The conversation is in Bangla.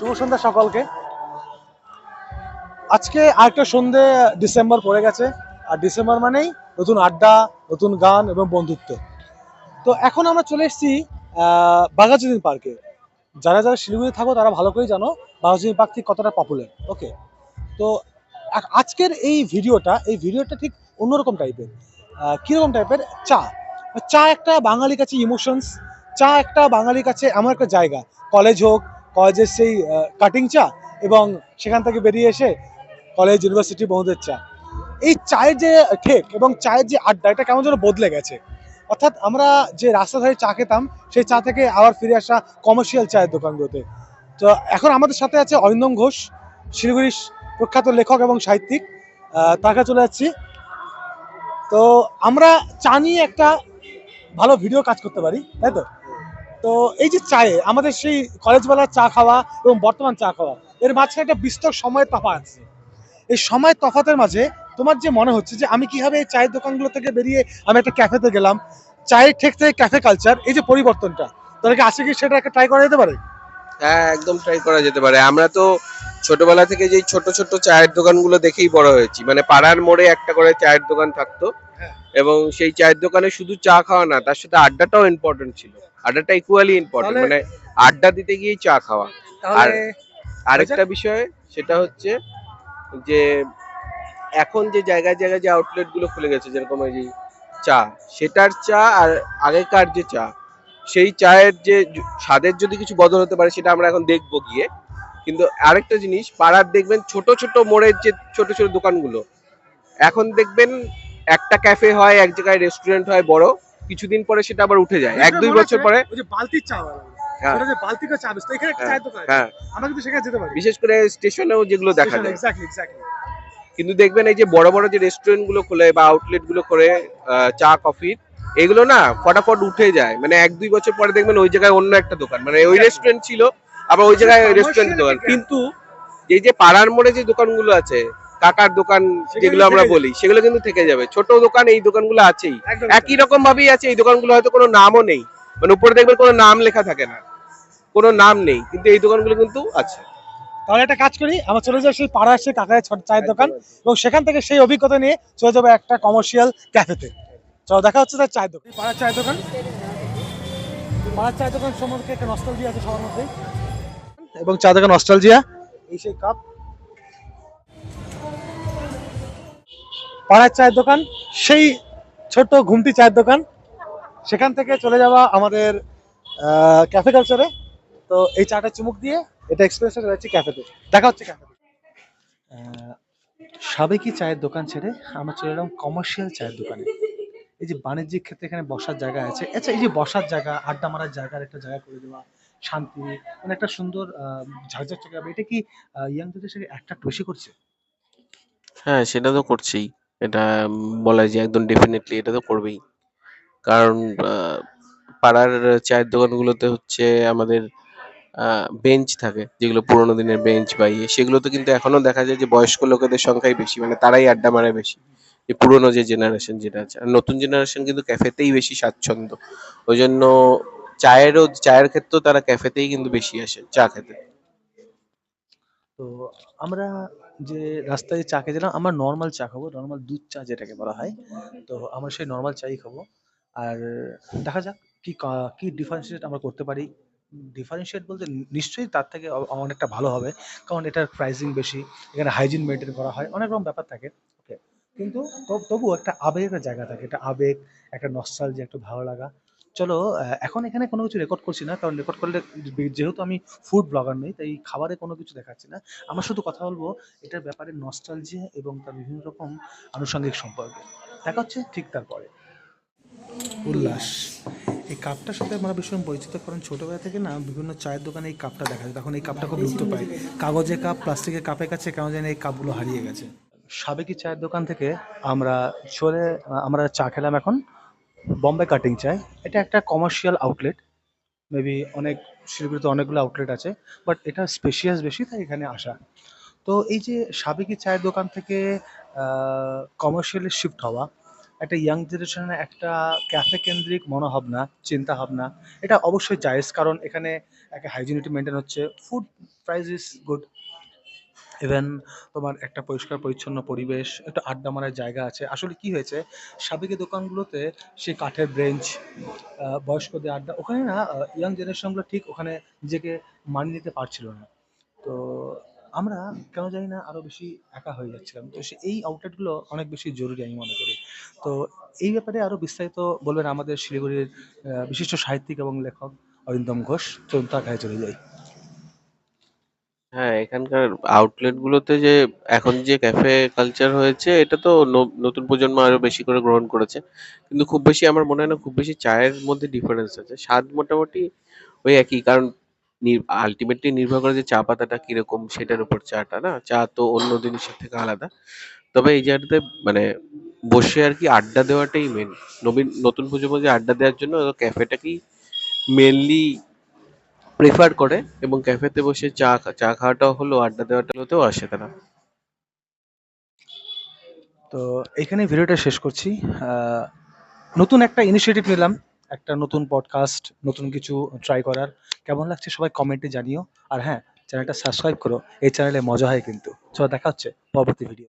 শুভ সন্ধ্যা সকলকে। আজকে আরেকটা সন্ধে ডিসেম্বর পড়ে গেছে, আর ডিসেম্বর মানেই নতুন আড্ডা, নতুন গান এবং বন্ধুত্ব। তো এখন আমরা চলে এসেছি বাঘাযতীন পার্কে। যারা যারা শিলিগুড়ি থাকো তারা ভালো করেই জানো বাঘাযতীন পার্ক ঠিক কতটা পপুলার। ওকে, তো আজকের এই ভিডিওটা ঠিক অন্যরকম টাইপের। কীরকম টাইপের? চা চা একটা বাঙালির কাছে ইমোশনস। চা একটা বাঙালির কাছে এমন একটা জায়গা, কলেজ হোক, কলেজের সেই কাটিং চা, এবং সেখান থেকে বেরিয়ে এসে কলেজ ইউনিভার্সিটি বন্ধুদের চা। এই চায়ের যে ঠেক এবং চায়ের যে আড্ডা, এটা কেমন যেন বদলে গেছে। অর্থাৎ আমরা যে রাস্তা ধারে চা খেতাম, সেই চা থেকে আবার ফিরে আসা কমার্শিয়াল চায়ের দোকানগুলোতে। তো এখন আমাদের সাথে আছে অরিন্দম ঘোষ, শিলিগুড়ির প্রখ্যাত লেখক এবং সাহিত্যিক। তার কাছে চলে যাচ্ছি। তো আমরা চা নিয়ে একটা ভালো ভিডিও কাজ করতে পারি, তাই তো? তো এই যে চায়ে আমাদের সেই কলেজবেলার চা খাওয়া এবং বর্তমান চা খাওয়া, এর মাঝখানে একটা বিস্তর সময়ের তফাৎ আছে। এই সময়ের তফাতের মাঝে তোমার যে মনে হচ্ছে যে আমি কিভাবে এই চায়ের দোকানগুলো থেকে বেরিয়ে আমি একটা ক্যাফেতে গেলাম, চায়ের ঠেক থেকে ক্যাফে কালচার, এই যে পরিবর্তনটা, তাদেরকে আসে কি সেটা একটা ট্রাই করা যেতে পারে? হ্যাঁ, একদম ট্রাই করা যেতে পারে। আমরা তো ছোটবেলা থেকে যেই ছোট ছোট চায়ের দোকানগুলো দেখেই বড় হয়েছি। মানে পাড়ার মোড়ে একটা করে চায়ের দোকান থাকতো, এবং সেই চায়ের দোকানে শুধু চা খাওয়া না, তার সাথে আড্ডাটাও ইম্পর্টেন্ট ছিল। আড্ডাটা ইকুয়ালি ইম্পর্টেন্ট, তাহলে মানে আড্ডা দিতে গিয়েই চা খাওয়া। আর তাহলে আরেকটা বিষয়, সেটা হচ্ছে যে এখন যে জায়গায় জায়গায় যে আউটলেট গুলো খুলে গেছে, যেরকম এই যে চা, সেটার চা আর আগেকার যে চা, সেই চায়ের যে স্বাদের যদি কিছু বদল হতে পারে সেটা আমরা এখন দেখবো গিয়ে। কিন্তু আরেকটা জিনিস, পাড়ার দেখবেন ছোট ছোট মোড়ের যে ছোট ছোট দোকানগুলো, এখন দেখবেন একটা ক্যাফে হয়, এক জায়গায় রেস্টুরেন্ট হয় বড়, কিছুদিন পরে সেটা আবার উঠে যায়, এক দুই বছর পরে। ওই যে বালতির চা বানাবে, হ্যাঁ, সেটা যে বালতি করে চা বেচতো, এখানে একটা হ্যাঁ, চায়ের দোকান আছে, হ্যাঁ, আমরা কিন্তু সেখানে যেতে পারি। বিশেষ করে স্টেশনেও যেগুলো দেখা যায়। Exactly exactly. কিন্তু দেখবেন এই যে বড় বড় যে রেস্টুরেন্ট গুলো খোলে বা আউটলেট গুলো করে চা কফির, এগুলো না ফটাফট উঠে যায়। মানে এক দুই বছর পরে দেখবেন ওই জায়গায় অন্য একটা দোকান, মানে ওই রেস্টুরেন্ট ছিল আবার ওই জায়গায় রেস্টুরেন্ট দোকান। কিন্তু এই যে পাড়ার মোড়ে যে দোকানগুলো আছে, কাকার দোকান যেগুলো আমরা বলি, সেগুলো কিন্তু থেকে যাবে। ছোট দোকান, এই দোকানগুলো আছেই, একই রকম ভাবেই আছে। এই দোকানগুলো হয়তো কোনো নামও নেই, মানে উপরে দেখবেন কোনো নাম লেখা থাকে না, কোনো নাম নেই, কিন্তু এই দোকানগুলো কিন্তু আছে। তাহলে একটা কাজ করি, আমরা চলে যাই সেই পাড়ার সেই কাকার ছোট চায়ের দোকান, এবং সেখান থেকে সেই অভিজ্ঞতা নিয়ে চলে যাবো একটা কমার্শিয়াল ক্যাফেতে। চলো, দেখা হচ্ছে তার চায়ের দোকান। পাড়ার চায়ের দোকান, পাড়ার চায়ের দোকান সম্পর্কে একটা নস্টালজিয়া আছে সবার মধ্যেই, এবং চা দোকান নস্টালজিয়া। এই সেই কাপ, পাড়ার চায়ের দোকান, সেই ছোট ঘুমটি চায়ের দোকান, সেখান থেকে চলে যাওয়া আমাদের ক্যাফে কালচারে। তো এই চাটা চুমুক দিয়ে এটা এক্সপিরিয়েন্স চলে যাচ্ছি ক্যাফেতে। দেখা হচ্ছে ক্যাফেতে। সাবেকি চায়ের দোকান ছেড়ে আমরা চলে এলাম কমার্শিয়াল চায়ের দোকানে। এই যে বাণিজ্যিক ক্ষেত্রে এখানে বসার জায়গা আছে, আচ্ছা এই যে বসার জায়গা, আড্ডা মারার জায়গার একটা জায়গা করে দেওয়া, শান্তি, মানে একটা সুন্দর ঝাঁঝার জায়গা, এটা কি ইয়াংদের সাথে একটা বেশি করছে? হ্যাঁ, সেটা তো করছেই। এটা বলা যায় একদম ডেফিনেটলি, এটা তো করবেই। কারণ পাড়ার চায়ের দোকানগুলোতে হচ্ছে আমাদের বেঞ্চ থাকে, যেগুলো পুরোনো দিনের বেঞ্চ বা ইয়ে, সেগুলোতে কিন্তু এখনো দেখা যায় যে বয়স্ক লোকেদের সংখ্যাই বেশি, মানে তারাই আড্ডা মারে বেশি। যে পুরোনো যে জেনারেশন যেটা আছে, আর নতুন জেনারেশন কিন্তু ক্যাফেতেই বেশি স্বাচ্ছন্দ্য। ওই জন্য চায়ের ক্ষেত্রেও তারা ক্যাফেতেই কিন্তু বেশি আসে চা খেতে। তো আমরা যে রাস্তায় চা খেয়েছিলাম, আমরা নর্মাল চা খাবো, নর্মাল দুধ চা যেটাকে বলা হয়। তো আমরা সেই নর্মাল চাই খাবো। আর দেখা যাক কি ডিফারেন্সিয়েট আমরা করতে পারি। ডিফারেন্সিয়েট বলতে নিশ্চয়ই তার থেকে অনেকটা ভালো হবে, কারণ এটার প্রাইসিং বেশি, এখানে হাইজিন মেনটেন করা হয়, অনেক রকম ব্যাপার থাকে। ওকে, কিন্তু তবুও একটা আবেগের জায়গা থাকে, একটা আবেগ, একটা নস্টালজিয়া, একটু ভালো লাগা। চলো, এখন এখানে কোনো কিছু রেকর্ড করছি না, কারণ রেকর্ড করলে, যেহেতু আমি ফুড ব্লগার নই, তাই খাবারে কোনো কিছু দেখাচ্ছি না। আমরা শুধু কথা বলবো এটার ব্যাপারে, নস্টালজিয়া এবং তার বিভিন্ন রকম আনুষঙ্গিক সম্পর্কে। দেখা হচ্ছে ঠিক তারপরে। উল্লাস, এই কাপটার সাথে আমরা ভীষণ পরিচিত, কারণ ছোটোবেলা থেকে না বিভিন্ন চায়ের দোকানে এই কাপটা দেখা যায়, তখন এই কাপটা খুব লুপ্ত পায়। কাগজের কাপ, প্লাস্টিকের কাপের কাছে কেন জানি এই কাপগুলো হারিয়ে গেছে। সাবেকি চায়ের দোকান থেকে আমরা আমরা চা খেলাম এখন বম্বে কাটিং চায়। এটা একটা কমার্শিয়াল আউটলেট, মেবি শিলিগুড়িতে অনেকগুলো আউটলেট আছে, বাট এটা স্পেশিয়াস বেশি, তাই এখানে আসা। তো এই যে সাবেকি চায়ের দোকান থেকে কমার্শিয়ালে শিফট হওয়া, একটা ইয়াং জেনারেশনের একটা ক্যাফে কেন্দ্রিক মনোভাবনা, চিন্তা ভাবনা, এটা অবশ্যই জায়েজ, কারণ এখানে একটা হাইজিনিটি মেনটেন হচ্ছে, food price is good, even তোমার একটা পরিষ্কার পরিচ্ছন্ন পরিবেশ, একটা আড্ডা মারার জায়গা আছে। আসলে কি হয়েছে, সাবেকি দোকানগুলোতে সেই কাঠের ব্রেঞ্চ, বয়স্কদের আড্ডা, ওখানে না ইয়াং জেনারেশনগুলো ঠিক ওখানে নিজেকে মানিয়ে নিতে পারছিল না। তো আমরা কেন জানি না আরো বেশি একা হয়ে যাচ্ছিলাম। তো এই আউটলেটগুলো অনেক বেশি জরুরি আমি মনে করি। তো এই ব্যাপারে আরো বিস্তারিত বলবেন আমাদের শিলিগুড়ির বিশিষ্ট সাহিত্যিক এবং লেখক অরিন্দম ঘোষ। চলুন তার কাছে চলে যাই। হ্যাঁ, এখানকার আউটলেট গুলোতে যে এখন যে ক্যাফে কালচার হয়েছে, এটা তো নতুন প্রজন্ম আরো বেশি করে গ্রহণ করেছে। কিন্তু খুব বেশি আমার মনে হয় না খুব বেশি চায়ের মধ্যে ডিফারেন্স আছে। স্বাদ মোটামুটি ওই একই, কারণ আলটিমেটলি নির্ভর করে যে চা পাতাটা কিরকম সেটার উপর চাটা, না চা তো অন্য জিনিসের থেকে আলাদা। তবে এই জায়গাটাতে মানে বসে আর কি আড্ডা দেওয়াটাই মেন। নতুন প্রজন্ম যে আড্ডা দেওয়ার জন্য ক্যাফেটাকেই মেনলি প্রেফার করে, এবং ক্যাফেতে বসে চা খাওয়াটাও হলো, আড্ডা দেওয়াটা হতেও আসে তারা। তো এখানে ভিডিওটা শেষ করছি। আহ, নতুন একটা ইনিশিয়েটিভ নিলাম, একটা নতুন পডকাস্ট, নতুন কিছু ট্রাই করার। কেমন লাগছে সবাই কমেন্টে জানিও। আর হ্যাঁ, চ্যানেলটা সাবস্ক্রাইব করো, এই চ্যানেলে মজা হয় কিন্তু। চলো দেখা হচ্ছে পরবর্তী ভিডিও।